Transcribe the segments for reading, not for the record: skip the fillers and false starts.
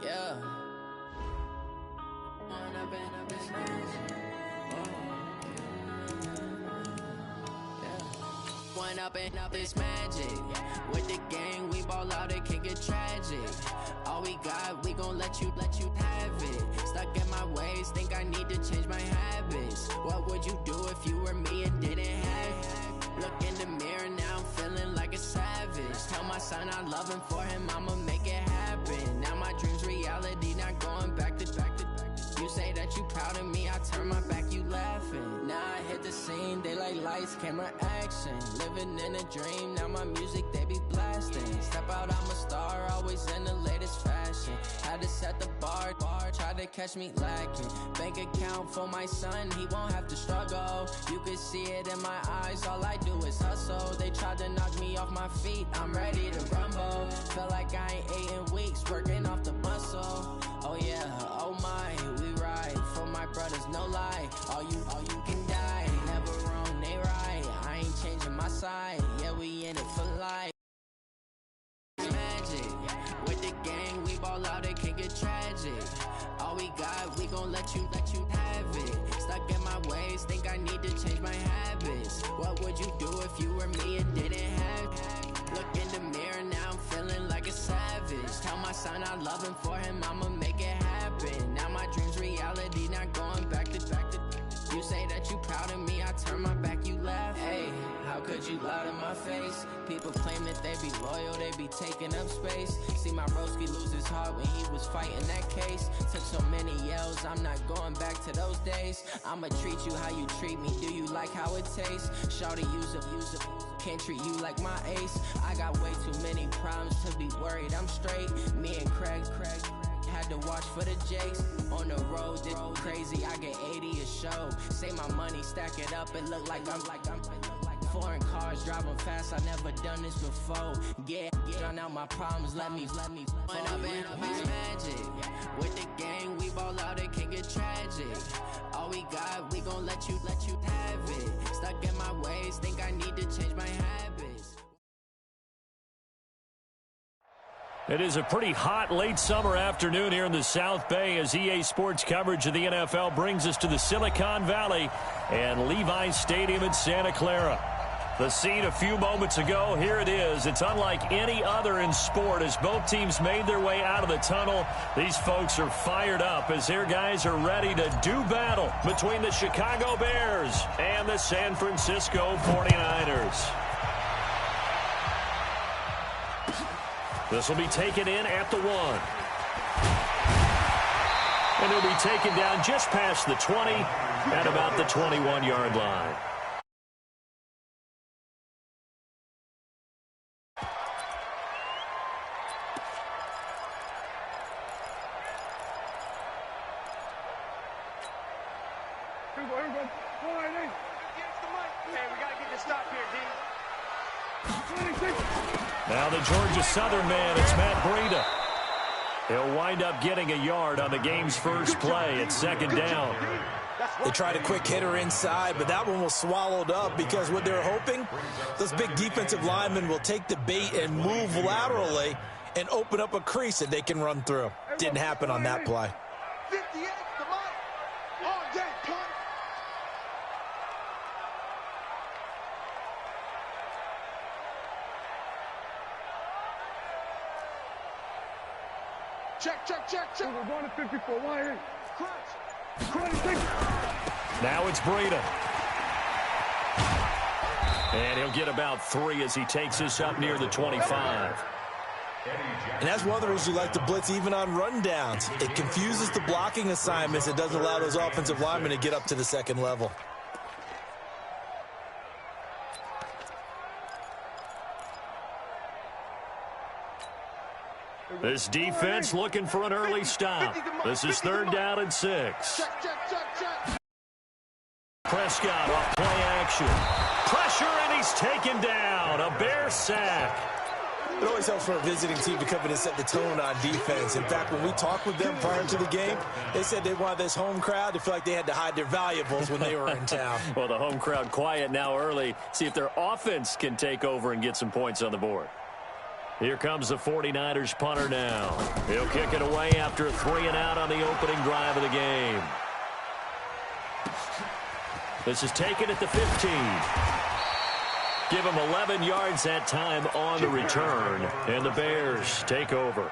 Yeah. One up and up is magic. With the gang, we ball out, it can get tragic. All we got, we gon' let you have it. Stuck in my ways, think I need to change my habits. What would you do if you were me and didn't have it? Look in the mirror, now I'm feeling like a savage. Tell my son I love him, for him I'ma make it happen. Now my dream's reality, not going back to. You say that you proud of me, I turn my back, you laughing. Now I hit the scene, they like lights, camera, action. Living in a dream, now my music, they be blasting. Step out, I'm a star, always in the latest fashion. Had to set the bar, try to catch me lacking. Bank account for my son, he won't have to struggle. You can see it in my eyes, all I do is hustle. They tried to knock me off my feet, I'm ready to rumble. Feel like I ain't ate in weeks, working off the muscle. Oh yeah, oh my, we ride for my brothers, no lie. All you can die, never wrong, they right. I ain't changing my side, yeah, we in it for life. Magic, with the gang, we ball out, it can get tragic. All we got, we gon' let you have it. Stuck in my ways, think I need to change my habits. What would you do if you were me and didn't have it? Look in the mirror, now I'm feeling like a savage. Tell my son I love him, for him I'ma make it happen. Now my dream's reality, not going back to. You say that you proud of me, I turn my back, you laugh. Hey, how could you lie to my face? People claim that they be loyal, they be taking up space. See my broski lose his heart when he was fighting that case. Took so many yells, I'm not going back to those days. I'ma treat you how you treat me, do you like how it tastes? Shawty, use up, can't treat you like my ace. I got way too many problems to be worried, I'm straight. Me and Craig had to watch for the Jakes. On the road, did crazy, I get 80 a show. Say my money, stack it up, it look like I'm foreign cars, driving fast, I never done this before. Get on out my problems, let me One up and up is magic. With the gang, we ball out, it can get tragic. All we got, we gon' let you have it. Stuck in my ways, think I need to change my habits. It is a pretty hot late summer afternoon here in the South Bay as EA Sports coverage of the NFL brings us to the Silicon Valley and Levi's Stadium in Santa Clara. The scene a few moments ago, here it is. It's unlike any other in sport as both teams made their way out of the tunnel. These folks are fired up as their guys are ready to do battle between the Chicago Bears and the San Francisco 49ers. This will be taken in at the 1. And it'll be taken down just past the 20 at about the 21-yard line. Now the Georgia Southern man, it's Matt Breida. He'll wind up getting a yard on the game's first play at second down. They tried a quick hitter inside, but that one was swallowed up because what they're hoping, those big defensive linemen will take the bait and move laterally and open up a crease that they can run through. Didn't happen on that play. Check. We're going to 54. Now it's Breida. And he'll get about 3 as he takes us up near the 25. And that's one of the reasons you like to blitz even on rundowns. It confuses the blocking assignments. It doesn't allow those offensive linemen to get up to the second level. This defense looking for an early stop. This is 3rd down and 6. Prescott off play action. Pressure, and he's taken down. A Bear sack. It always helps for a visiting team to come in and set the tone on defense. In fact, when we talked with them prior to the game, they said they wanted this home crowd to feel like they had to hide their valuables when they were in town. Well, the home crowd quiet now early. See if their offense can take over and get some points on the board. Here comes the 49ers punter now. He'll kick it away after a 3-and-out on the opening drive of the game. This is taken at the 15. Give him 11 yards that time on the return. And the Bears take over.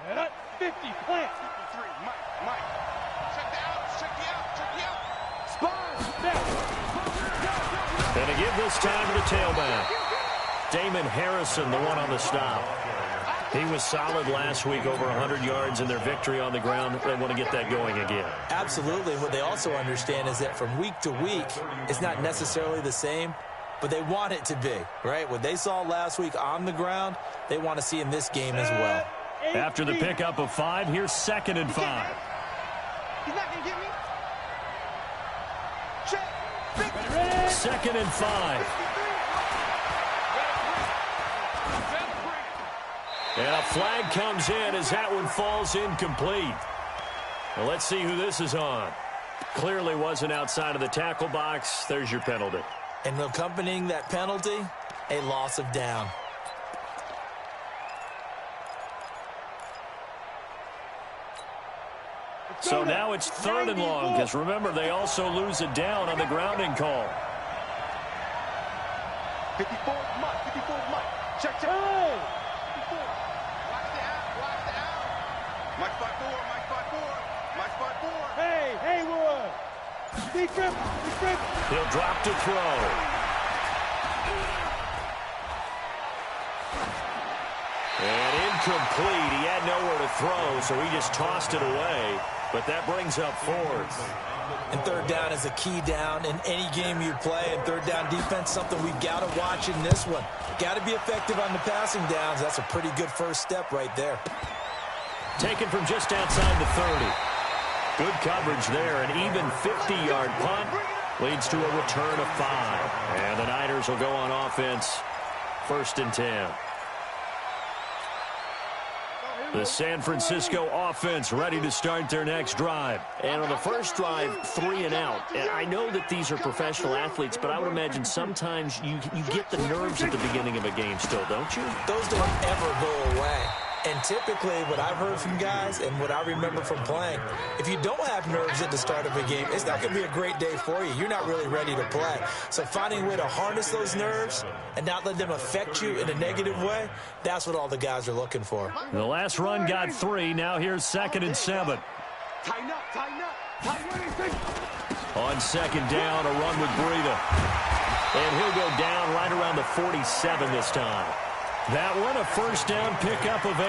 Set up, 50, plant. 53, Mike. Check the out. Spot, back. And to give this time to the tailback. Damon Harrison, the one on the stop. He was solid last week, over 100 yards in their victory on the ground. They want to get that going again. Absolutely. What they also understand is that from week to week, it's not necessarily the same, but they want it to be, right? What they saw last week on the ground, they want to see in this game as well. After the pickup of 5, here's 2nd and 5. He's not going to get me. Check. 2nd and 5. And a flag comes in as that one falls incomplete. Well, let's see who this is on. Clearly wasn't outside of the tackle box. There's your penalty. And accompanying that penalty, a loss of down. So now it's 3rd and long, because remember, they also lose a down on the grounding call. 54, Mike. Check. 54. Watch the out. Mike 5-4. Hey, Haywood. Defense. He'll drop to throw. And incomplete. He had nowhere to throw, so he just tossed it away. But that brings up 4th. And 3rd down is a key down in any game you play. And 3rd down defense, something we've got to watch in this one. Got to be effective on the passing downs. That's a pretty good first step right there. Taken from just outside the 30. Good coverage there. An even 50-yard punt leads to a return of 5. And the Niners will go on offense. 1st and 10. The San Francisco offense ready to start their next drive. And on the first drive, 3 and out. And I know that these are professional athletes, but I would imagine sometimes you get the nerves at the beginning of a game still, don't you? Those don't ever go away. And typically, what I've heard from guys and what I remember from playing, if you don't have nerves at the start of a game, it's not going to be a great day for you. You're not really ready to play. So finding a way to harness those nerves and not let them affect you in a negative way, that's what all the guys are looking for. The last run got 3. Now here's 2nd and 7. Tighten up. On 2nd down, a run with Breida. And he'll go down right around the 47 this time. That one, a first down pickup of 8.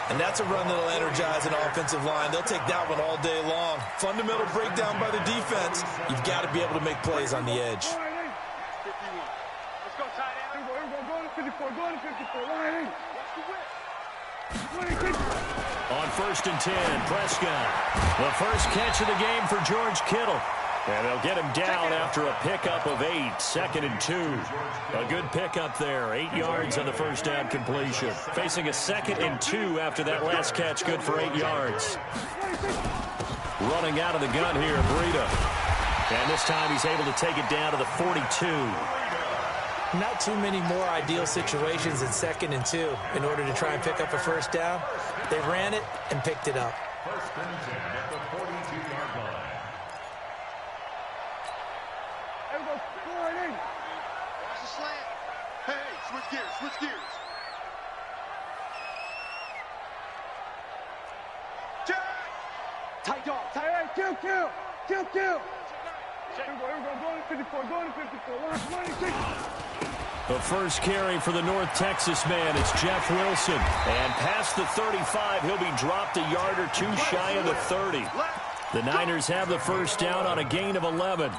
And that's a run that'll energize an offensive line. They'll take that one all day long. Fundamental breakdown by the defense. You've got to be able to make plays on the edge. 51. Let's go, tight end. Go to 54. On 1st and 10, Prescott. The first catch of the game for George Kittle. And they'll get him down after a pickup of 8. 2nd and 2. A good pickup there. 8 yards on the first down completion. Facing a 2nd and 2 after that last catch, good for 8 yards. Running out of the gun here, Breida. And this time he's able to take it down to the 42. Not too many more ideal situations in 2nd and 2 in order to try and pick up a first down. They ran it and picked it up. First and 10 at the 42-yard line. Watch the slant. Hey, switch gears. Check. Tight dog. Kill. Go to 54. The first carry for the North Texas man, it's Jeff Wilson. And past the 35, he'll be dropped a yard or 2 shy of the 30. The Niners have the first down on a gain of 11.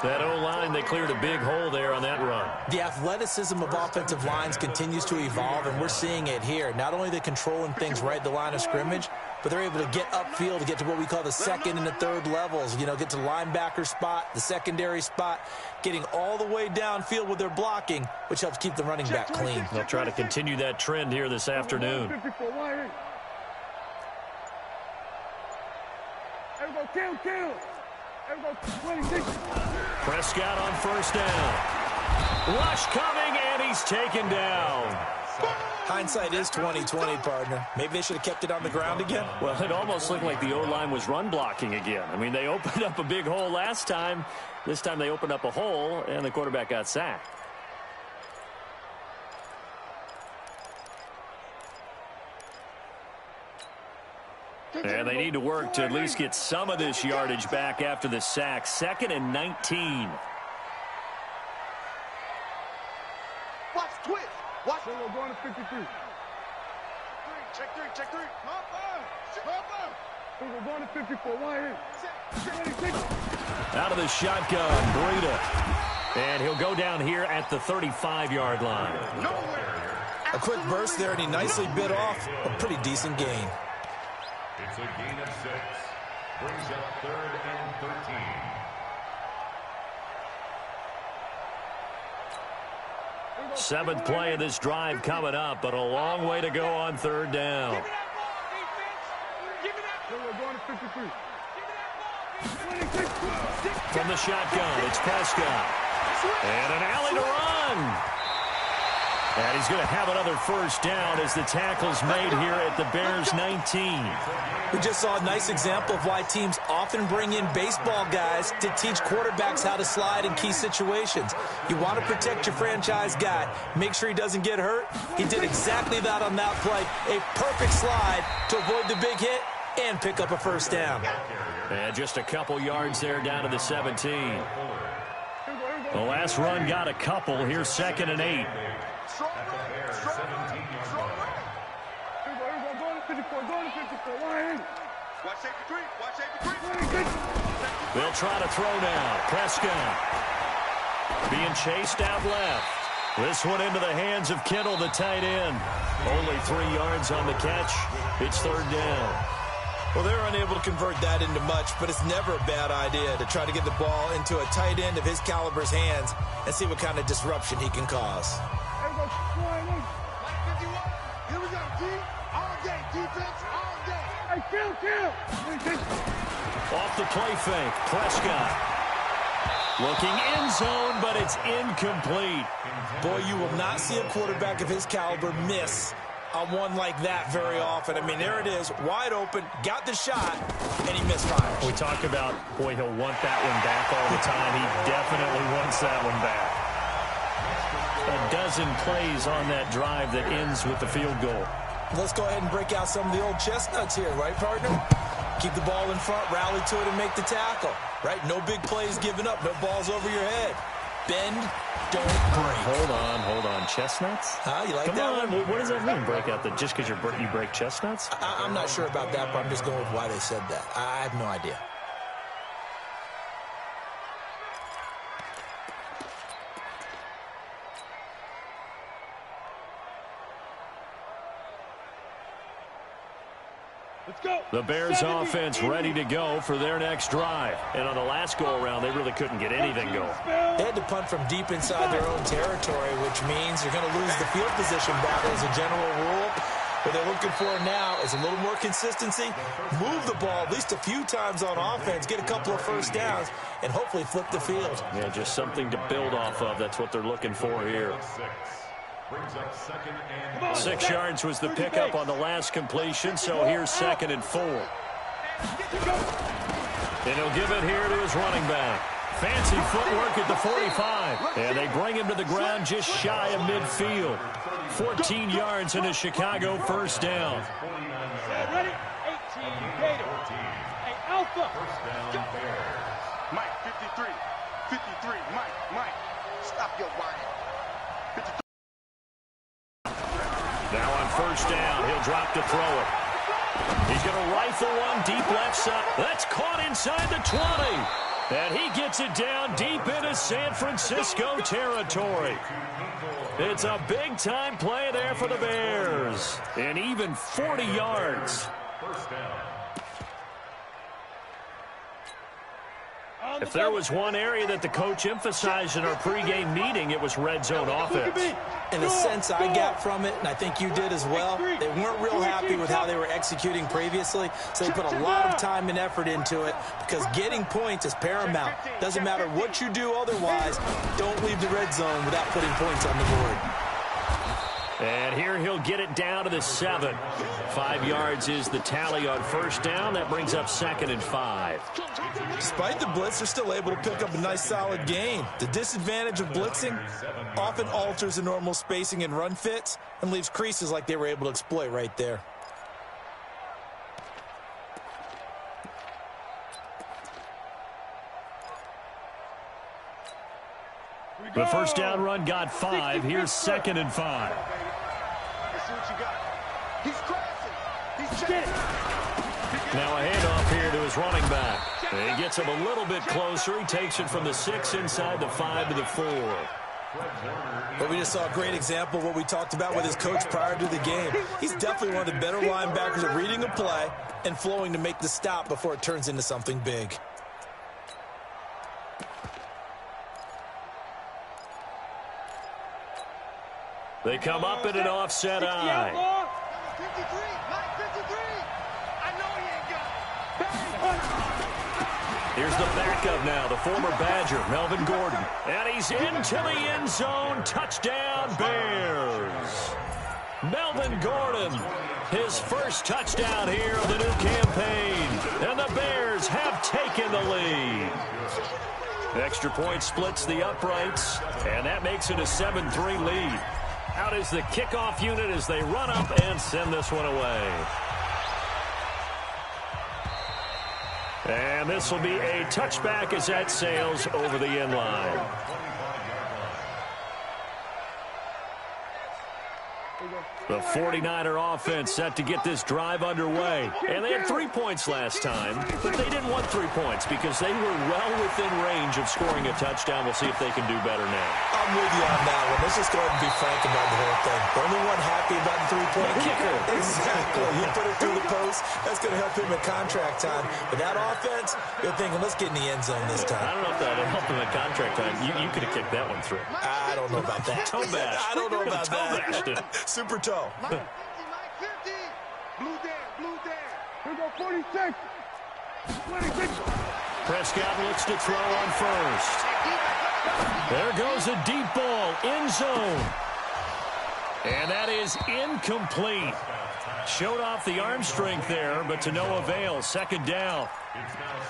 That O-line, they cleared a big hole there on that run. The athleticism of offensive lines continues to evolve, and we're seeing it here. Not only are they controlling things right at the line of scrimmage, but they're able to get upfield to get to what we call the 2nd and the 3rd levels. You know, get to the linebacker spot, the secondary spot, getting all the way downfield with their blocking, which helps keep the running back clean. They'll try to continue that trend here this afternoon. go, kill. There we go, 26. Prescott on first down. Rush coming, and he's taken down. Hindsight is 20/20, partner. Maybe they should have kept it on the ground again. Well, it almost looked like the O-line was run blocking again. I mean, they opened up a big hole last time. This time they opened up a hole, and the quarterback got sacked. And they need to work to at least get some of this yardage back after the sack. 2nd and 19. Watch twist. Watch. So we're going to 53. Check three. So we're going to 54. 26. Out of the shotgun, Breida. And he'll go down here at the 35-yard line. A quick burst there, and he nicely bit off a pretty decent gain. It's a gain of 6. Brings up 3rd and 13. Seventh play of this drive coming up, but a long way to go on 3rd down. So we're going to 53. From the shotgun, it's Prescott. And an alley to run. And he's going to have another first down as the tackle's made here at the Bears' 19. We just saw a nice example of why teams often bring in baseball guys to teach quarterbacks how to slide in key situations. You want to protect your franchise guy. Make sure he doesn't get hurt. He did exactly that on that play. A perfect slide to avoid the big hit and pick up a first down. And just a couple yards there down to the 17. The last run got a couple. Here's 2nd and 8. They'll try to throw now. Prescott being chased out left. This one into the hands of Kittle, the tight end. Only 3 yards on the catch. It's 3rd down. Well, they're unable to convert that into much, but it's never a bad idea to try to get the ball into a tight end of his caliber's hands and see what kind of disruption he can cause. Here we go, D. All day. Defense, all day. Hey, kill. Off the play fake, Prescott. Looking end zone, but it's incomplete. Boy, you will not see a quarterback of his caliber miss on one like that very often. I mean, there it is, wide open, got the shot, and he misfires. We talk about, boy, he'll want that one back all the time. He definitely wants that one back. A dozen plays on that drive that ends with the field goal. Let's go ahead and break out some of the old chestnuts here, right, partner? Keep the ball in front, rally to it, and make the tackle, right? No big plays given up, no balls over your head. Bend, don't break. Hold on. Chestnuts? Huh? You like Come that on. one? What does that mean, break out? Just because you break chestnuts? I'm not sure about that, but I'm just going with why they said that. I have no idea. Let's go. The Bears offense ready to go for their next drive. And on the last go-around, they really couldn't get anything going. They had to punt from deep inside their own territory, which means you're going to lose the field position battle as a general rule. What they're looking for now is a little more consistency, move the ball at least a few times on offense, get a couple of first downs, and hopefully flip the field. Yeah, just something to build off of. That's what they're looking for here. 6 yards was the pickup on the last completion, so here's 2nd and 4. And he'll give it here to his running back. Fancy footwork at the 45. And they bring him to the ground just shy of midfield. 14 yards and a Chicago first down. Ready? 18 Gator. Hey, Alpha. Mike, 53. Mike. Stop your whining. Now on first down, he'll drop to throw it. He's going to rifle one deep left side. That's caught inside the 20. And he gets it down deep into San Francisco territory. It's a big-time play there for the Bears. And even 40 yards. First down. If there was one area that the coach emphasized in our pregame meeting, it was red zone offense. In a sense, I got from it, and I think you did as well, they weren't real happy with how they were executing previously, so they put a lot of time and effort into it because getting points is paramount. Doesn't matter what you do otherwise, don't leave the red zone without putting points on the board. And here he'll get it down to the 7. 5 yards is the tally on first down. That brings up 2nd and 5. Despite the blitz, they're still able to pick up a nice solid gain. The disadvantage of blitzing often alters the normal spacing and run fits and leaves creases like they were able to exploit right there. The first down run got 5. Here's 2nd and 5. Let's see what you got. He's crashing. He's chasing. Now a handoff here to his running back. And he gets him a little bit closer. He takes it from the 6 inside the 5 to the 4. But we just saw a great example of what we talked about with his coach prior to the game. He's definitely one of the better linebackers at reading a play and flowing to make the stop before it turns into something big. They come up in an offset eye. 53. I know he ain't got it. Here's the backup now, the former Badger, Melvin Gordon. And he's into the end zone. Touchdown, Bears. Melvin Gordon, his first touchdown here of the new campaign. And the Bears have taken the lead. Extra point splits the uprights, and that makes it a 7-3 lead. Out is the kickoff unit as they run up and send this one away. And this will be a touchback as that sails over the end line. The 49er offense set to get this drive underway. And they had 3 points last time, but they didn't want 3 points because they were well within range of scoring a touchdown. We'll see if they can do better now. I'm with you on that one. Let's just go ahead and be frank about the whole thing. The only one happy about the three-point kicker. Exactly. You put it through the post. That's going to help him in contract time. But that offense, you're thinking, let's get in the end zone this time. I don't know if that would help him in contract time. You could have kicked that one through. I don't know about that. Toe bash. I don't know about that. Super toe. Mike 50. Blue there. Here go 46. 26. Prescott looks to throw on first. There goes a deep ball, end zone. And that is incomplete. Showed off the arm strength there, but to no avail. 2nd down.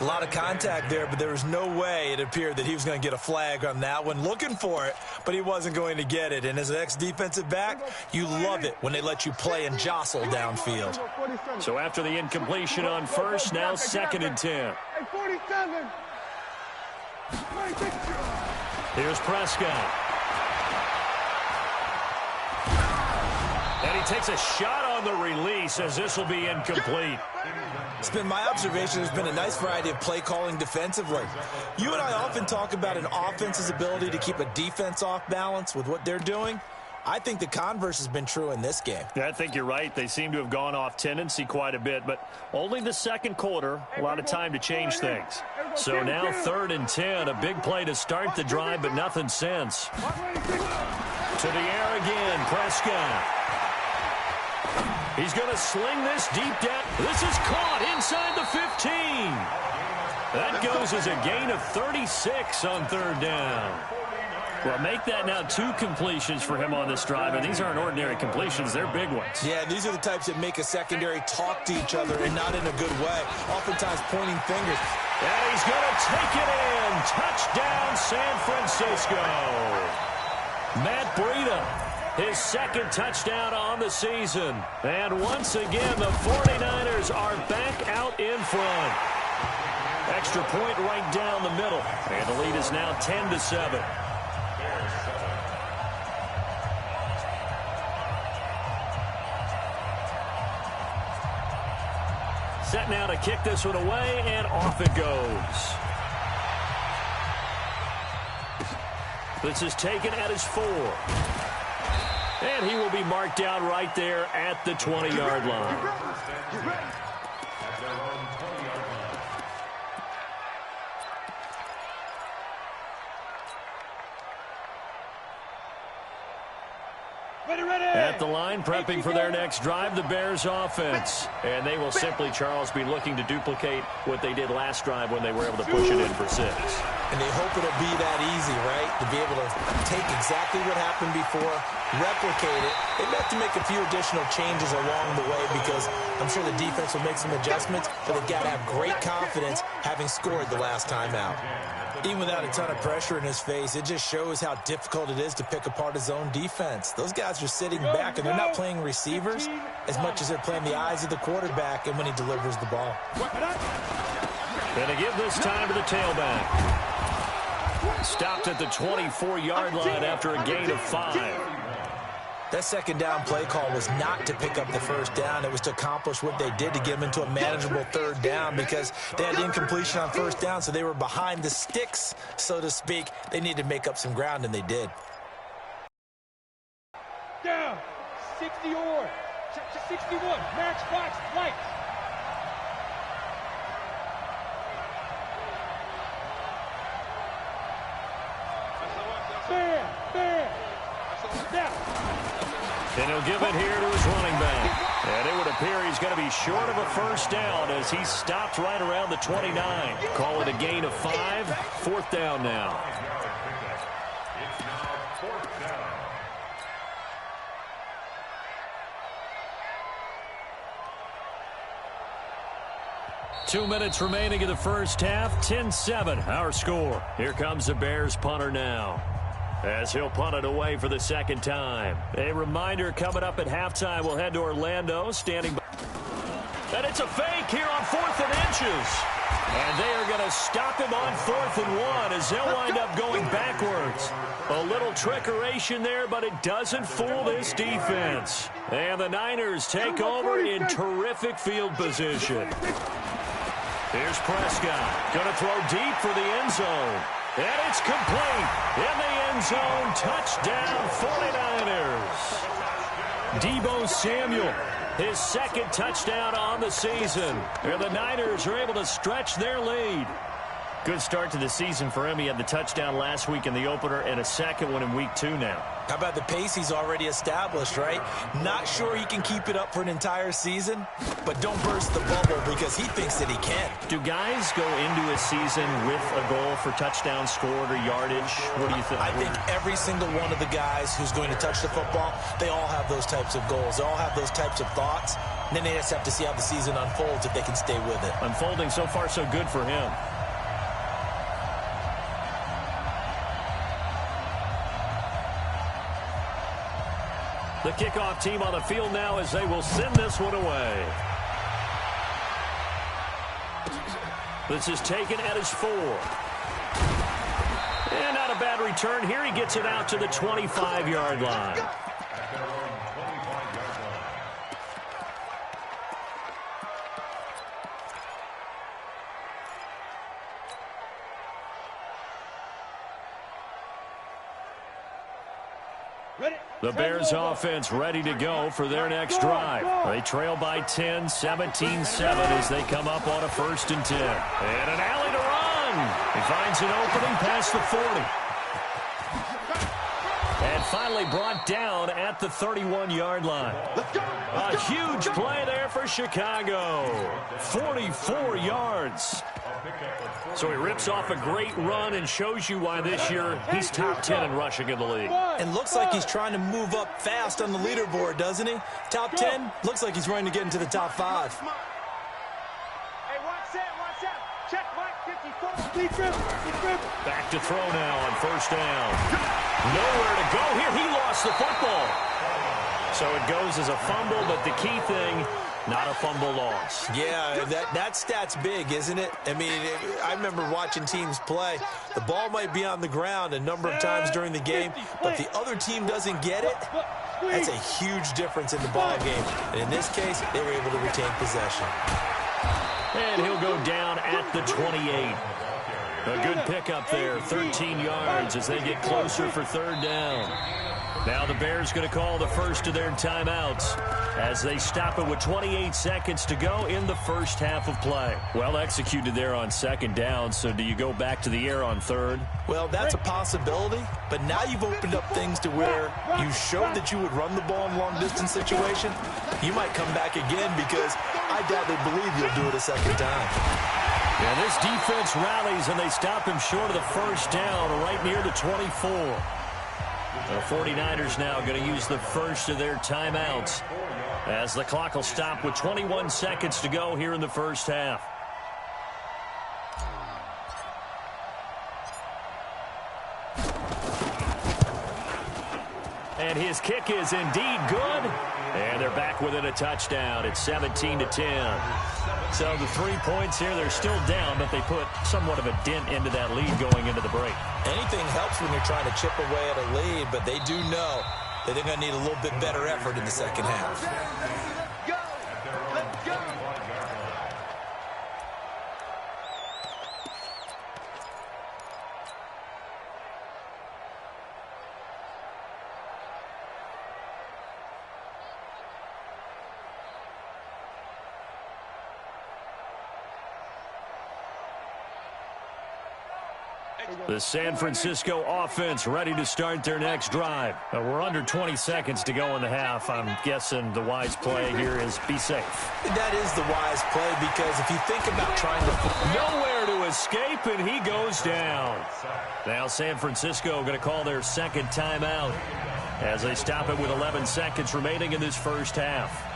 A lot of contact there, but there was no way it appeared that he was going to get a flag on that one. Looking for it, but he wasn't going to get it. And as an ex-defensive back, you love it when they let you play and jostle downfield. So after the incompletion on first, now 2nd and 10. 47. 26. Here's Prescott. And he takes a shot on the release as this will be incomplete. It's been my observation there's been a nice variety of play calling defensively. You and I often talk about an offense's ability to keep a defense off balance with what they're doing. I think the converse has been true in this game. Yeah, I think you're right. They seem to have gone off tendency quite a bit, but only the second quarter, a lot of time to change things. So now 3rd and 10, a big play to start the drive, but nothing since. To the air again, Prescott. He's going to sling this deep down. This is caught inside the 15. That goes as a gain of 36 on 3rd down. Well, make that now 2 completions for him on this drive, and these aren't ordinary completions. They're big ones. Yeah, these are the types that make a secondary talk to each other and not in a good way, oftentimes pointing fingers. And he's going to take it in. Touchdown, San Francisco. Matt Breida, his 2nd touchdown on the season. And once again, the 49ers are back out in front. Extra point right down the middle. And the lead is now 10-7. Set now to kick this one away, and off it goes. This is taken at his 4. And he will be marked down right there at the 20-yard line. At the line, prepping for their next drive, the Bears offense. And they will simply, Charles, be looking to duplicate what they did last drive when they were able to push it in for 6. And they hope it'll be that easy, right? To be able to take exactly what happened before, replicate it. They have to make a few additional changes along the way because I'm sure the defense will make some adjustments, but they've got to have great confidence having scored the last time out. Even without a ton of pressure in his face, it just shows how difficult it is to pick apart his own defense. Those guys are sitting back, and they're not playing receivers as much as they're playing the eyes of the quarterback and when he delivers the ball. Going to give this time to the tailback. Stopped at the 24-yard line after a gain of 5. That second down play call was not to pick up the first down. It was to accomplish what they did to get them into a manageable third down because they had incompletion on first down, so they were behind the sticks, so to speak. They needed to make up some ground, and they did. Down. 60 or 61. Match box lights. And he'll give it here to his running back. And it would appear he's going to be short of a first down as he stopped right around the 29. Call it a gain of 5. 4th down now. It's now 4th down. Two minutes remaining in the first half. 10-7, our score. Here comes the Bears punter now, as he'll punt it away for the second time. A reminder, coming up at halftime, we'll head to Orlando, standing by. And it's a fake here on 4th and inches. And they are going to stop him on 4th and 1 as they'll wind up going backwards. A little trickeration there, but it doesn't fool this defense. And the Niners take over in terrific field position. Here's Prescott. Going to throw deep for the end zone. And it's complete. In the end zone, touchdown 49ers. Deebo Samuel, his second touchdown on the season. And the Niners are able to stretch their lead. Good start to the season for him. He had the touchdown last week in the opener and a second one in week 2 now. How about the pace he's already established, right? Not sure he can keep it up for an entire season, but don't burst the bubble because he thinks that he can. Do guys go into a season with a goal for touchdown scored or yardage? What do you think? I think every single one of the guys who's going to touch the football, they all have those types of goals. They all have those types of thoughts. And then they just have to see how the season unfolds if they can stay with it. Unfolding so far so good for him. The kickoff team on the field now as they will send this one away. This is taken at his 4. And not a bad return here. He gets it out to the 25-yard line. The Bears offense ready to go for their next drive. They trail by 10, 17-7 as they come up on a 1st and 10. And an alley to run. He finds an opening past the 40. And finally brought down at the 31-yard line. A huge play there for Chicago. 44 yards. So he rips off a great run and shows you why this year he's top 10 in rushing in the league. And looks like he's trying to move up fast on the leaderboard, doesn't he? Top 10, looks like he's running to get into the top 5. Hey, watch that. Check Mike 54. Back to throw now on 1st down. Nowhere to go here. He lost the football. So it goes as a fumble, but the key thing, not a fumble loss. Yeah, that stat's big, isn't it? I mean, I remember watching teams play. The ball might be on the ground a number of times during the game, but the other team doesn't get it. That's a huge difference in the ball game. And in this case, they were able to retain possession. And he'll go down at the 28. A good pickup there, 13 yards as they get closer for 3rd down. Now the Bears going to call the first of their timeouts. as they stop it with 28 seconds to go in the first half of play. Well executed there on second down, so do you go back to the air on third? Well, that's a possibility, but now you've opened up things to where you showed that you would run the ball in long-distance situation. You might come back again because I doubt they believe you'll do it a second time. Yeah, this defense rallies, and they stop him short of the first down right near the 24. The 49ers now going to use the first of their timeouts as the clock will stop with 21 seconds to go here in the first half. And his kick is indeed good. And they're back within a touchdown. It's 17-10. So the 3 points here, they're still down, but they put somewhat of a dent into that lead going into the break. Anything helps when you're trying to chip away at a lead, but they do know that they're going to need a little bit better effort in the second half. Go! Let's go! The San Francisco offense ready to start their next drive. We're under 20 seconds to go in the half. I'm guessing the wise play here is be safe. That is the wise play because if you think about trying to... Nowhere to escape, and he goes down. Now San Francisco going to call their second timeout as they stop it with 11 seconds remaining in this first half.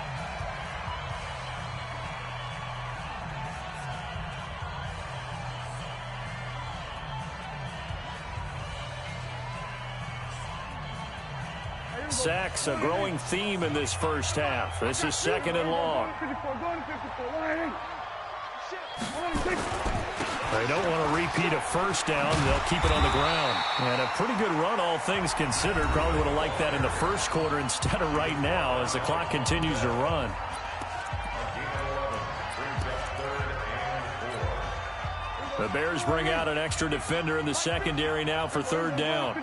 Sacks, a growing theme in this first half. This is second and long. They don't want to repeat a first down. They'll keep it on the ground. And a pretty good run, all things considered. Probably would have liked that in the first quarter instead of right now as the clock continues to run. The Bears bring out an extra defender in the secondary now for third down.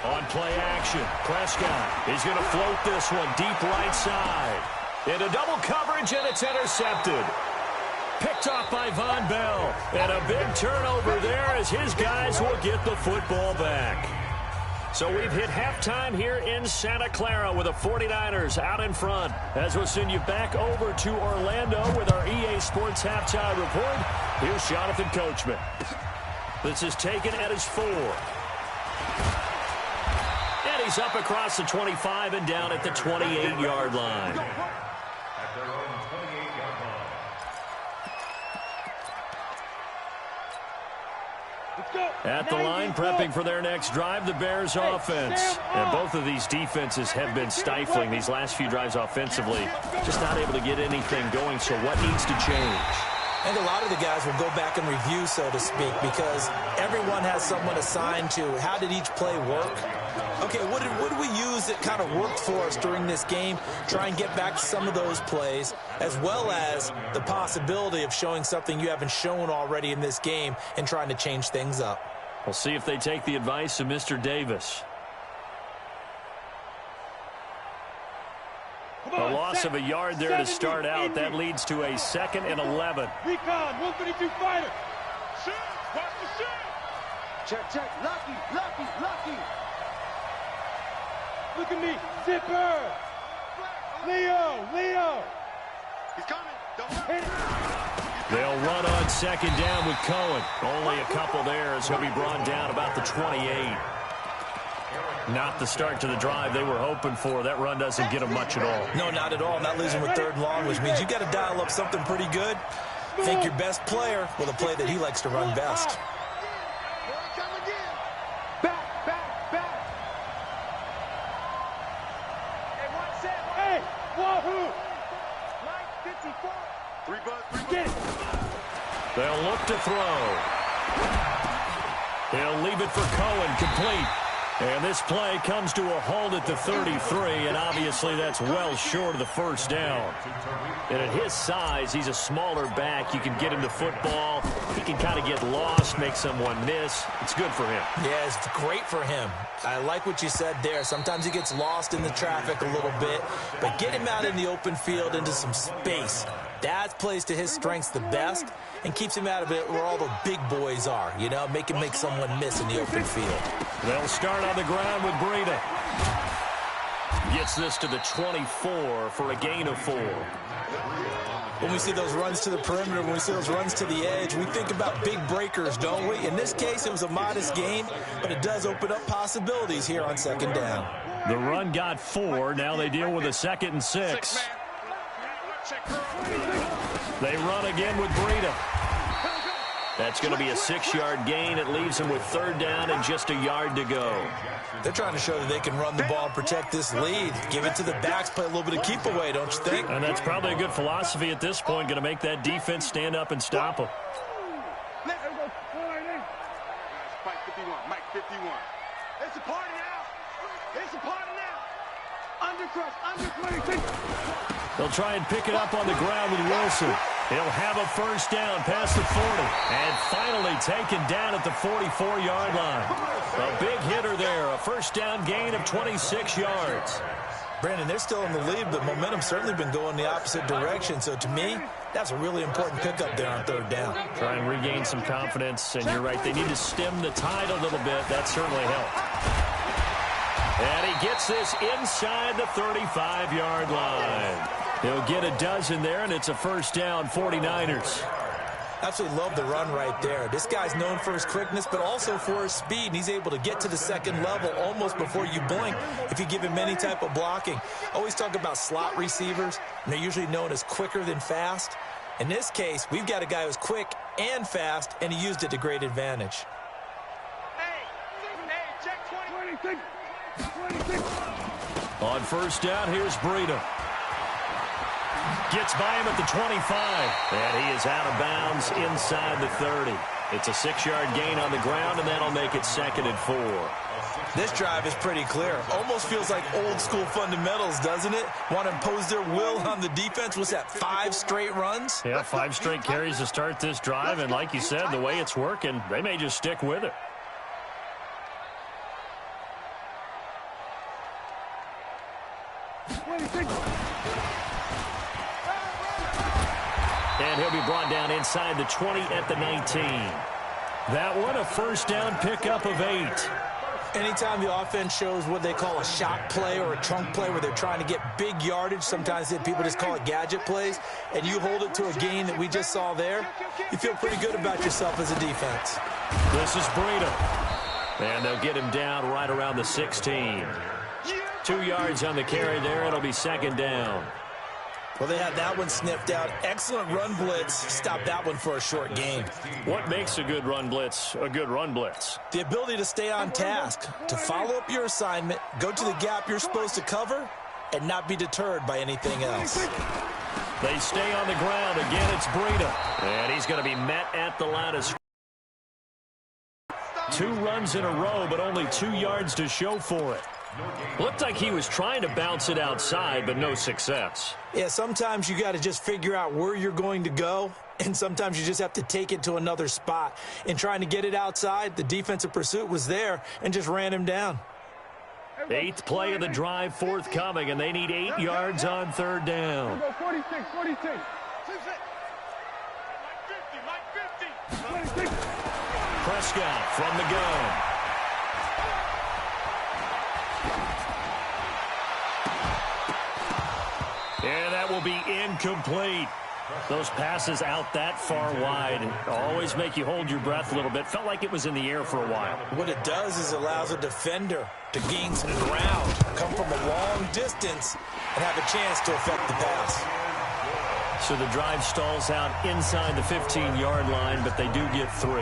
On play action, Prescott is going to float this one deep right side. Into double coverage, and it's intercepted. Picked off by Von Bell. And a big turnover there as his guys will get the football back. So we've hit halftime here in Santa Clara with the 49ers out in front. As we'll send you back over to Orlando with our EA Sports Halftime Report. Here's Jonathan Coachman. This is taken at his 4. And he's up across the 25 and down at the 28-yard line. At their own 28-yard line. At the line, prepping for their next drive, the Bears offense. And both of these defenses have been stifling these last few drives offensively. Just not able to get anything going, so what needs to change? And a lot of the guys will go back and review, so to speak, because everyone has someone assigned to how did each play work. Okay, what did we use that kind of worked for us during this game? Try and get back to some of those plays, as well as the possibility of showing something you haven't shown already in this game and trying to change things up. We'll see if they take the advice of Mr. Davis. A loss of a yard there to start out. That leads to a 2nd and 11. Recon, 132 fighter. Shoot! Watch the shoot! Check. Lucky. Look at me. Zipper. Leo. He's coming. Don't Hit it. They'll run on second down with Cohen. Only a couple there as he'll be brought down about the 28. Not the start to the drive they were hoping for. That run doesn't get them much at all. No, not at all. Not losing with third and long, which means you got to dial up something pretty good. Think your best player with a play that he likes to run best. Hey, wahoo! Get it. They'll look to throw. He'll leave it for Cohen, complete. And this play comes to a halt at the 33, and obviously that's well short of the first down. And at his size, he's a smaller back. You can get him the football. He can kind of get lost, make someone miss. It's good for him. Yeah, it's great for him. I like what you said there. Sometimes he gets lost in the traffic a little bit, but get him out in the open field into some space. That plays to his strengths the best and keeps him out of it where all the big boys are, you know, make someone miss in the open field. They'll start on the ground with Breida. Gets this to the 24 for a gain of 4. When we see those runs to the perimeter, when we see those runs to the edge, we think about big breakers, don't we? In this case, it was a modest gain, but it does open up possibilities here on second down. The run got 4. Now they deal with a 2nd and 6. They run again with Breida. That's going to be a 6-yard gain. It leaves them with 3rd down and just a yard to go. They're trying to show that they can run the ball and protect this lead. Give it to the backs, play a little bit of keep away, don't you think? And that's probably a good philosophy at this point, going to make that defense stand up and stop them. Mike 51. It's a party now. It's a party now. Under 26. They'll try and pick it up on the ground with Wilson. He'll have a first down past the 40. And finally taken down at the 44-yard line. A big hitter there. A first down gain of 26 yards. Brandon, they're still in the lead, but momentum's certainly been going the opposite direction. So to me, that's a really important pickup there on 3rd down. Try and regain some confidence. And you're right, they need to stem the tide a little bit. That certainly helped. And he gets this inside the 35-yard line. He'll get a dozen there, and it's a first down, 49ers. Absolutely love the run right there. This guy's known for his quickness, but also for his speed, and he's able to get to the 2nd level almost before you blink if you give him any type of blocking. Always talk about slot receivers, and they're usually known as quicker than fast. In this case, we've got a guy who's quick and fast, and he used it to great advantage. Hey, check 26. On first down, here's Breida. Gets by him at the 25. And he is out of bounds inside the 30. It's a 6-yard gain on the ground, and that'll make it 2nd and 4. This drive is pretty clear. Almost feels like old-school fundamentals, doesn't it? Want to impose their will on the defense. Was that 5 straight runs? Yeah, 5 straight carries to start this drive, and like you said, the way it's working, they may just stick with it. And he'll be brought down inside the 20 at the 19. That one, a first down pickup of 8. Anytime the offense shows what they call a shot play or a trunk play where they're trying to get big yardage, sometimes people just call it gadget plays, and you hold it to a gain that we just saw there, you feel pretty good about yourself as a defense. This is Breida. And they'll get him down right around the 16. 2 yards on the carry there. It'll be 2nd down. Well, they had that one sniffed out. Excellent run blitz. Stop that one for a short gain. What makes a good run blitz a good run blitz? The ability to stay on task, to follow up your assignment, go to the gap you're supposed to cover, and not be deterred by anything else. They stay on the ground. Again, it's Breida. And he's going to be met at the line of scrimmage. 2 runs in a row, but only 2 yards to show for it. Looked like he was trying to bounce it outside, but no success. Yeah, sometimes you got to just figure out where you're going to go, and sometimes you just have to take it to another spot. In trying to get it outside, the defensive pursuit was there and just ran him down. 8th play of the drive forthcoming, and they need 8 yards on 3rd down. 46. Prescott from the gun. And that will be incomplete. Those passes out that far wide always make you hold your breath a little bit. Felt like it was in the air for a while. What it does is allows a defender to gain some ground, come from a long distance, and have a chance to affect the pass. So the drive stalls out inside the 15-yard line, but they do get 3.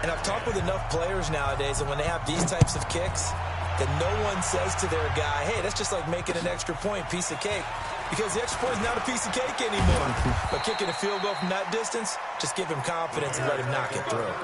And I've talked with enough players nowadays, and when they have these types of kicks, that no one says to their guy, hey, that's just like making an extra point, piece of cake. Because the extra point is not a piece of cake anymore. But kicking a field goal from that distance, just give him confidence and let him knock it through.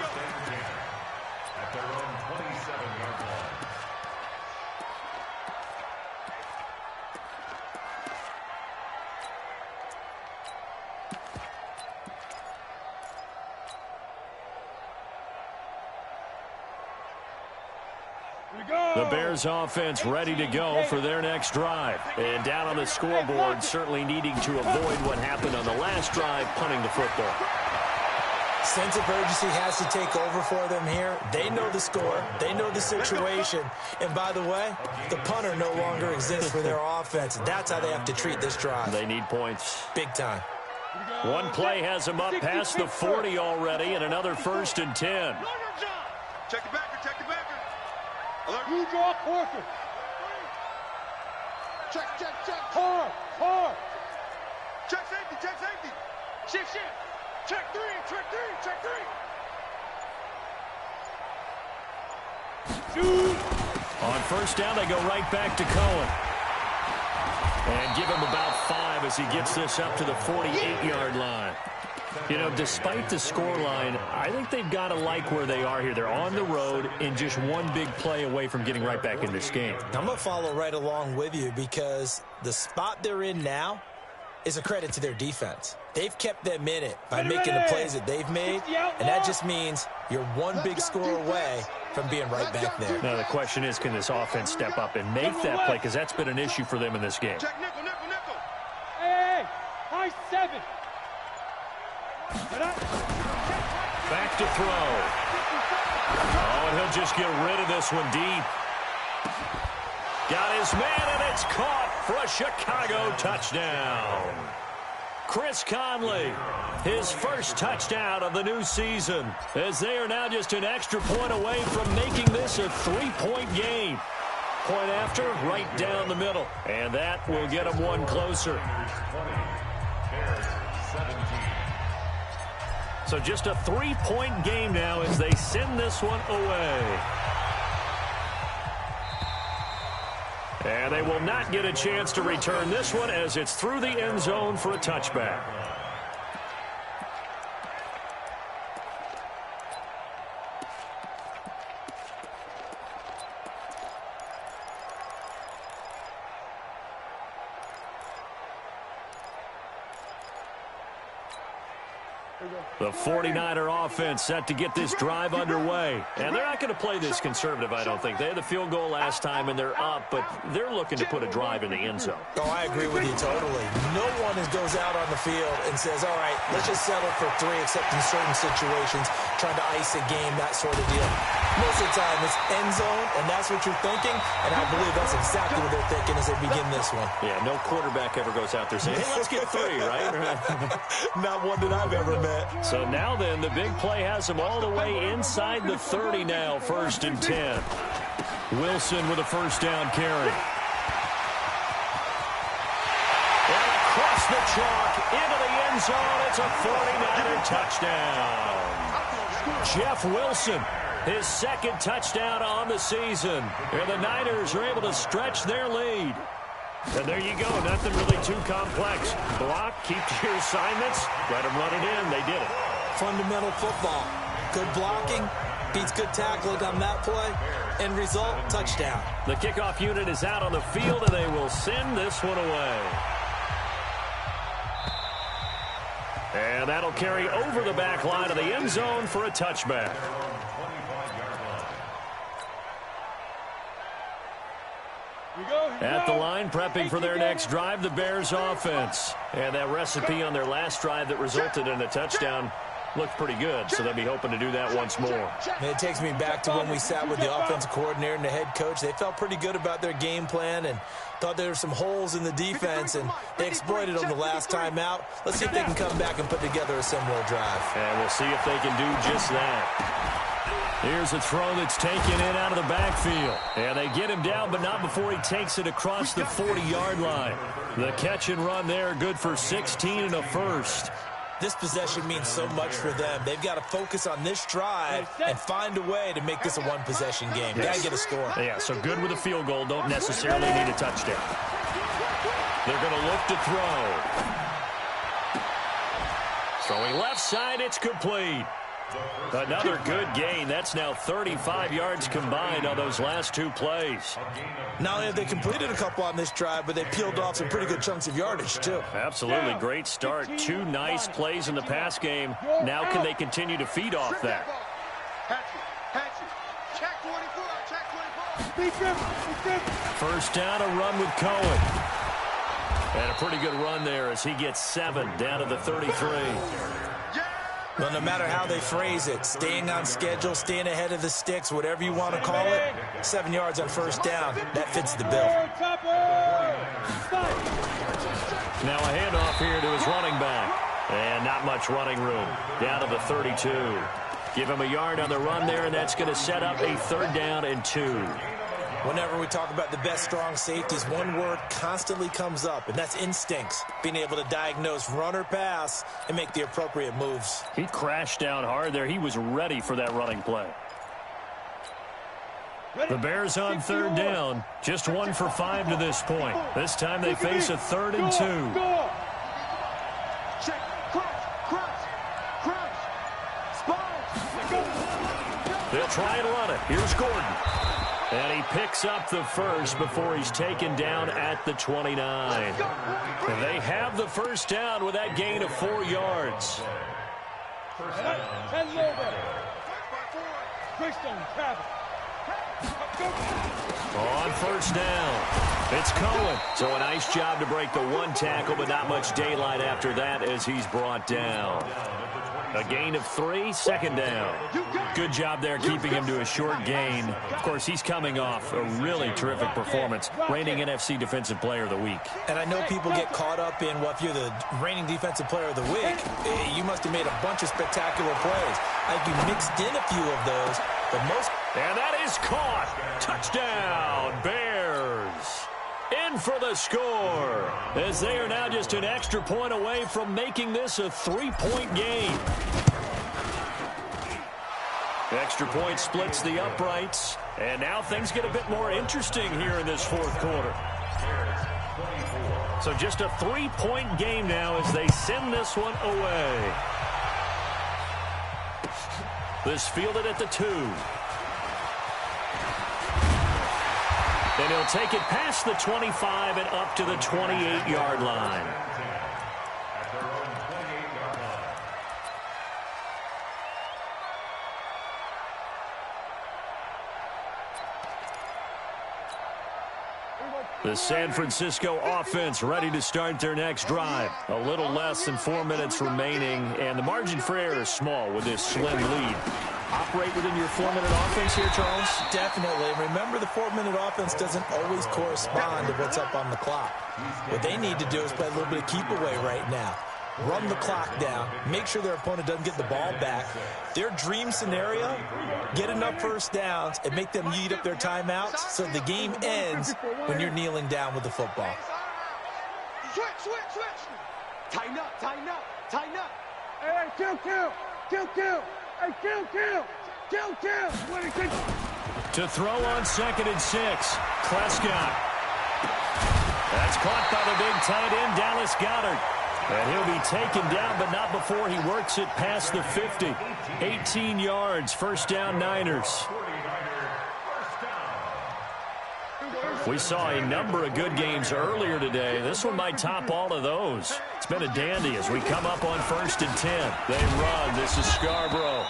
The Bears offense ready to go for their next drive. And down on the scoreboard, certainly needing to avoid what happened on the last drive, punting the football. Sense of urgency has to take over for them here. They know the score. They know the situation. And by the way, the punter no longer exists for their offense. That's how they have to treat this drive. They need points. Big time. One play has them up past the 40 already, and another 1st and 10. Check the backer, check the backer. Alert. You draw quarter. Check. Hard. Check safety. Shift. Check three. Shoot. On 1st down, they go right back to Cohen. And give him about 5 as he gets this up to the 48-yard line. You know, despite the scoreline, I think they've got to like where they are here. They're on the road and just one big play away from getting right back in this game. I'm going to follow right along with you because the spot they're in now is a credit to their defense. They've kept them in it by making the plays that they've made, and that just means you're one big score away from being right back there. Now, the question is, can this offense step up and make that play? Because that's been an issue for them in this game. Check nickel. Hey, high 7. Back to throw. Oh, and he'll just get rid of this one deep. Got his man, and it's caught for a Chicago touchdown. Chris Conley, his first touchdown of the new season, as they are now just an extra point away from making this a 3-point game. Point after, right down the middle. And that will get them one closer. So just a 3-point game now as they send this one away. And they will not get a chance to return this one as it's through the end zone for a touchback. The 49er offense set to get this drive underway. And they're not going to play this conservative, I don't think. They had the field goal last time, and they're up, but they're looking to put a drive in the end zone. Oh, I agree with you totally. No one goes out on the field and says, all right, let's just settle for 3, except in certain situations, trying to ice a game, that sort of deal. Most of the time, it's end zone, and that's what you're thinking, and I believe that's exactly what they're thinking as they begin this one. Yeah, no quarterback ever goes out there saying, hey, let's get 3, right? Not one that I've ever met. So now then, the big play has them all the way inside the 30 now, 1st and 10. Wilson with a 1st down carry. And across the chalk into the end zone, it's a 49er touchdown. Jeff Wilson, his 2nd touchdown on the season. And the Niners are able to stretch their lead. And there you go. Nothing really too complex. Block, keep to your assignments, let them run it in. They did it. Fundamental football. Good blocking beats good tackling on that play. End result, touchdown. The kickoff unit is out on the field, and they will send this one away. And that'll carry over the back line of the end zone for a touchback. At the line, prepping for their next drive, the Bears offense. And that recipe on their last drive that resulted in a touchdown looked pretty good, so they'll be hoping to do that once more. And it takes me back to when we sat with the offensive coordinator and the head coach. They felt pretty good about their game plan and thought there were some holes in the defense, and they exploited them the last time out. Let's see if they can come back and put together a similar drive. And we'll see if they can do just that. Here's a throw that's taken in out of the backfield. And they get him down, but not before he takes it across the 40-yard line. The catch and run there, good for 16 and a 1st. This possession means so much for them. They've got to focus on this drive and find a way to make this a one-possession game. Got to get a score. Yeah, so good with a field goal. Don't necessarily need a touchdown. They're going to look to throw. Throwing left side, it's complete. Another good gain. That's now 35 yards combined on those last 2 plays. Not only have they completed a couple on this drive, but they peeled off some pretty good chunks of yardage, too. Absolutely. Great start. 2 nice plays in the pass game. Now can they continue to feed off that? Hatchet. Check 24. Check 24. First down, a run with Cohen. And a pretty good run there as he gets 7 down to the 33. Well, no matter how they phrase it, staying on schedule, staying ahead of the sticks, whatever you want to call it, 7 yards on first down, that fits the bill. Now a handoff here to his running back. And not much running room. Down to the 32. Give him a yard on the run there, and that's going to set up a 3rd down and 2. Whenever we talk about the best strong safeties, one word constantly comes up, and that's instincts. Being able to diagnose run or pass and make the appropriate moves. He crashed down hard there. He was ready for that running play. The Bears on 3rd down. Just 1 for 5 to this point. This time they face a 3rd and 2. Check. Crouch. They'll try and run it. Here's Gordon. And he picks up the first before he's taken down at the 29. And they have the first down with that gain of 4 yards. On first down, it's Cohen. So a nice job to break the 1 tackle, but not much daylight after that as he's brought down. A gain of 3, 2nd down. Good job there keeping him to a short gain. Of course, he's coming off a really terrific performance, reigning NFC Defensive Player of the Week. And I know people get caught up in, well, if you're the reigning Defensive Player of the Week, you must have made a bunch of spectacular plays. I think you mixed in a few of those, but most... And that is caught. Touchdown, Bears. In for the score, as they are now just an extra point away from making this a 3-point game. Extra point splits the uprights, and now things get a bit more interesting here in this 4th quarter. So just a 3-point game now as they send this one away. This fielded at the 2. And he'll take it past the 25 and up to the 28-yard line. The San Francisco offense ready to start their next drive. A little less than 4 minutes remaining, and the margin for error is small with this slim lead. Operate within your 4-minute offense here, Charles? Definitely. Remember, the 4-minute offense doesn't always correspond to what's up on the clock. What they need to do is play a little bit of keep away right now. Run the clock down. Make sure their opponent doesn't get the ball back. Their dream scenario, get enough first downs and make them eat up their timeouts so the game ends when you're kneeling down with the football. Switch. Tighten up. Hey, kill. Hey, kill. To throw on 2nd and 6, Prescott. That's caught by the big tight end, Dallas Goedert. And he'll be taken down, but not before he works it past the 50. 18 yards, first down Niners. We saw a number of good games earlier today. This one might top all of those. It's been a dandy as we come up on 1st and 10. They run. This is Scarborough.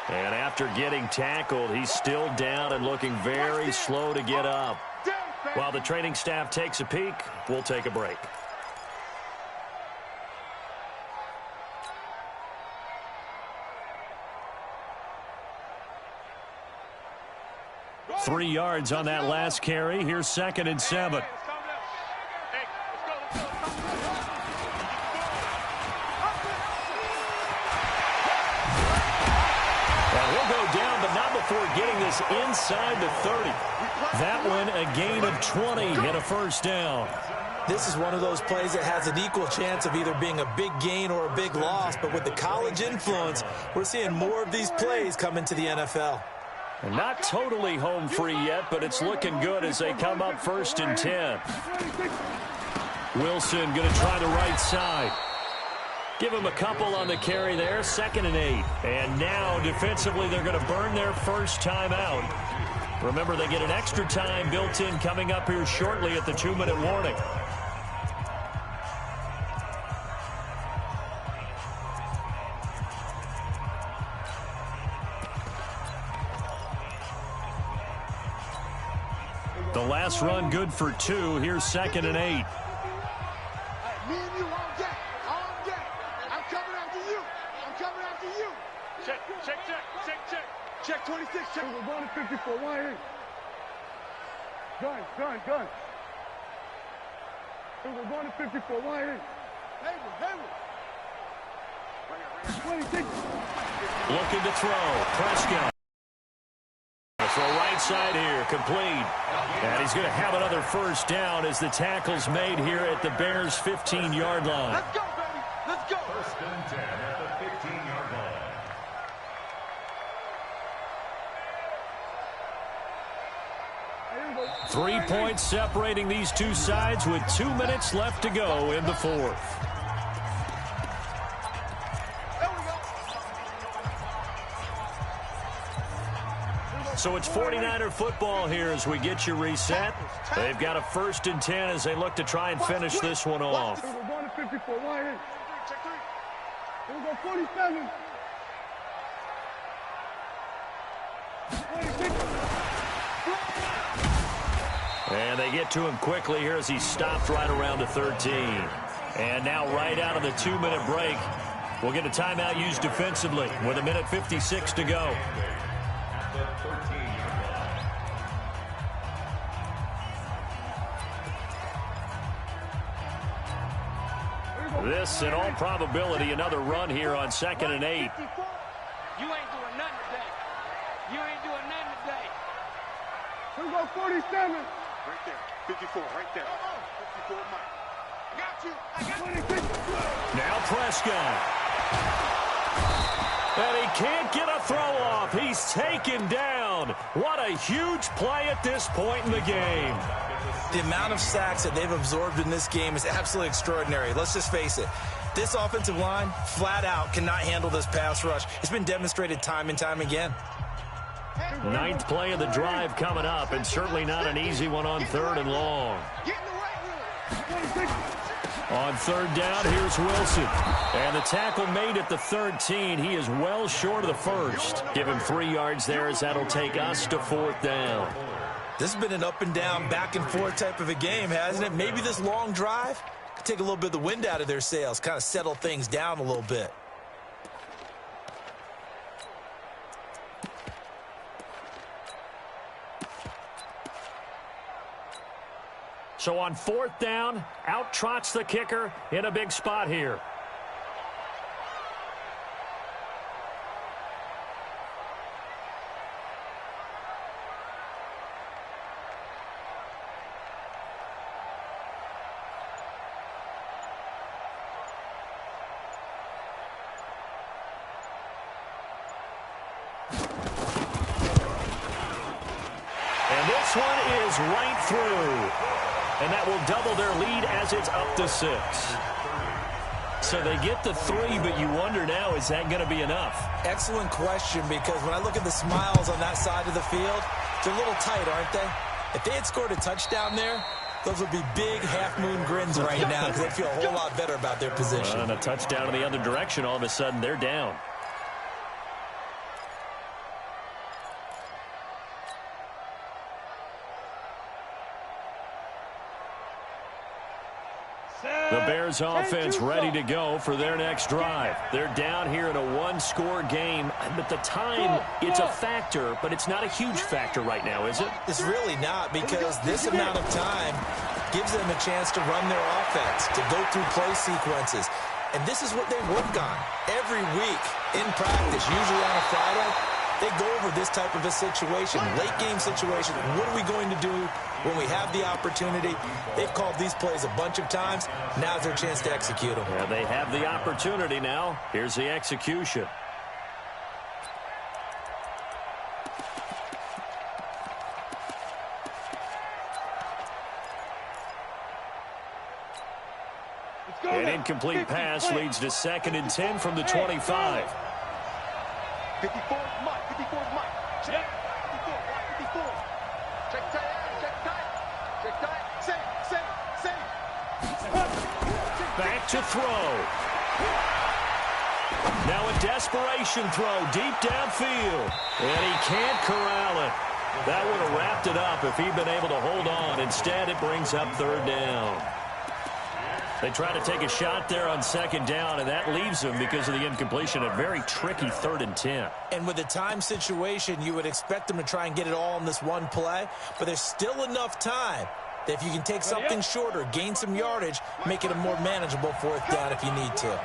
And after getting tackled, he's still down and looking very slow to get up. While the training staff takes a peek, we'll take a break. Three yards on that last carry. Here's 2nd and 7. And he'll go down, but not before getting this inside the 30. That one a gain of 20 and a first down. This is one of those plays that has an equal chance of either being a big gain or a big loss. But with the college influence, we're seeing more of these plays come into the NFL. And not totally home free yet, but it's looking good as they come up 1st and 10. Wilson going to try the right side. Give him a couple on the carry there, 2nd and 8. And now defensively they're going to burn their first time out. Remember, they get an extra time built in coming up here shortly at the 2-minute warning. The last run good for 2. Here's 2nd and 8. Me and you all day. All day. I'm coming after you. I'm coming after you. Check, check, check, check, check. Check 26. Check. We're going to 54. Why ain't? Gun, gun, gun. We're going to 54. Why ain't? Hayward. 26. Looking to throw. Prescott. For right side here, complete. And he's going to have another first down as the tackle's made here at the Bears' 15-yard line. Let's go, baby. Let's go. 1st and 10 at the 15-yard line. 3 points separating these two sides with 2 minutes left to go in the 4th. So it's 49er football here as we get you reset. They've got a 1st and 10 as they look to try and finish this one off. We're going to 54. Why ain't? Check 3. We're going 47. 26. And they get to him quickly here as he stopped right around the 13. And now right out of the 2-minute break, we'll get a timeout used defensively with 1:56 to go. This, in all probability, another run here on 2nd and 8. You ain't doing nothing today. You ain't doing nothing today. We're going 47. Right there. 54, right there. 54, Mike. I got you. I got 26. Now Prescott. And he can't get a throw off. He's taken down. What a huge play at this point in the game. The amount of sacks that they've absorbed in this game is absolutely extraordinary. Let's just face it. This offensive line, flat out, cannot handle this pass rush. It's been demonstrated time and time again. 9th play of the drive coming up, and certainly not an easy one on 3rd and long. On 3rd down, here's Wilson. And the tackle made at the 13. He is well short of the 1st. Give him 3 yards there as that'll take us to 4th down. This has been an up and down, back and forth type of a game, hasn't it? Maybe this long drive could take a little bit of the wind out of their sails, kind of settle things down a little bit. So on 4th down, out trots the kicker in a big spot here. And this one is right through. And that will double their lead as it's up to 6. So they get the 3, but you wonder now, is that going to be enough? Excellent question, because when I look at the smiles on that side of the field, they're a little tight, aren't they? If they had scored a touchdown there, those would be big half-moon grins right now because they'd feel a whole lot better about their position. And a touchdown in the other direction, all of a sudden they're down. The Bears offense ready to go for their next drive. They're down here in a 1-score game. At the time, it's a factor, but it's not a huge factor right now, is it? It's really not, because this amount of time gives them a chance to run their offense, to go through play sequences. And this is what they work on every week in practice, usually on a Friday. They go over this type of a situation, late game situation. What are we going to do when we have the opportunity? They've called these plays a bunch of times. Now's their chance to execute them. Yeah, they have the opportunity now. Here's the execution. An incomplete pass leads to 2nd and 10 from the 25. 54, Mike. 54, Mike. Check. 54, 54. Check tight. Check tight. Check tight. Same. Back to throw. Now a desperation throw deep downfield. And he can't corral it. That would have wrapped it up if he'd been able to hold on. Instead, it brings up third down. They try to take a shot there on second down, and that leaves them, because of the incompletion, a very tricky 3rd and 10. And with the time situation, you would expect them to try and get it all in this one play, but there's still enough time that if you can take something shorter, gain some yardage, make it a more manageable 4th down if you need to.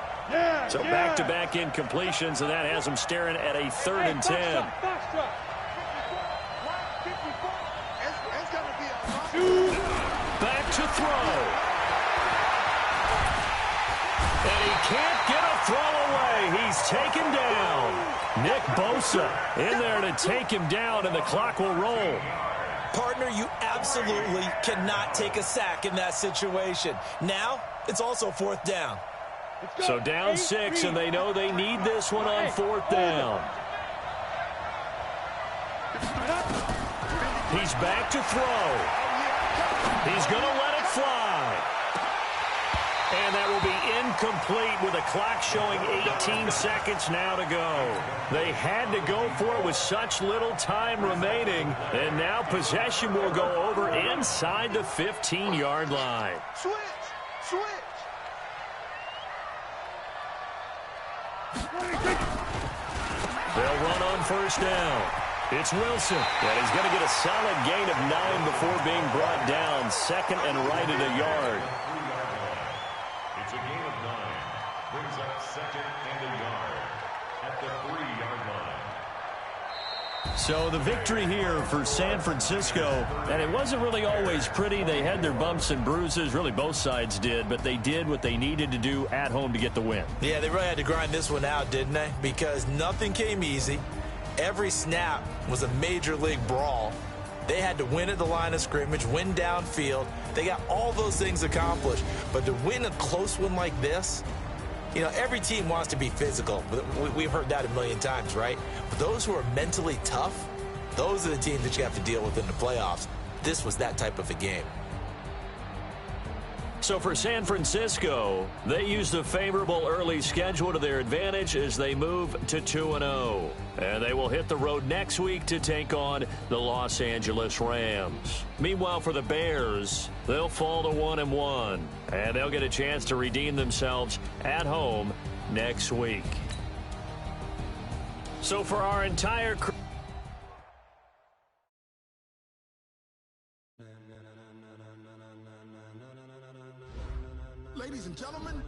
So back-to-back incompletions, and that has them staring at a 3rd and 10. Back to throw. And he can't get a throw away. He's taken down. Nick Bosa in there to take him down, and the clock will roll. Partner, you absolutely cannot take a sack in that situation. Now, it's also 4th down. So down 6, and they know they need this one on 4th down. He's back to throw. He's going to let it fly. And that will be incomplete with a clock showing 18 seconds now to go. They had to go for it with such little time remaining. And now possession will go over inside the 15-yard line. Switch. They'll run on 1st down. It's Wilson. And he's going to get a solid gain of 9 before being brought down. 2nd and right at a yard. It's a gain of 9. Brings up 2nd and a yard at the 3-yard line. So the victory here for San Francisco, and it wasn't really always pretty. They had their bumps and bruises. Really, both sides did, but they did what they needed to do at home to get the win. Yeah, they really had to grind this one out, didn't they? Because nothing came easy. Every snap was a major league brawl. They had to win at the line of scrimmage, win downfield. They got all those things accomplished. But to win a close one like this, you know, every team wants to be physical. We've heard that a million times, right? But those who are mentally tough, those are the teams that you have to deal with in the playoffs. This was that type of a game. So for San Francisco, they used a favorable early schedule to their advantage as they move to 2-0. And they will hit the road next week to take on the Los Angeles Rams. Meanwhile, for the Bears, they'll fall to 1-1. And they'll get a chance to redeem themselves at home next week. So for our entire crew, Ladies and gentlemen,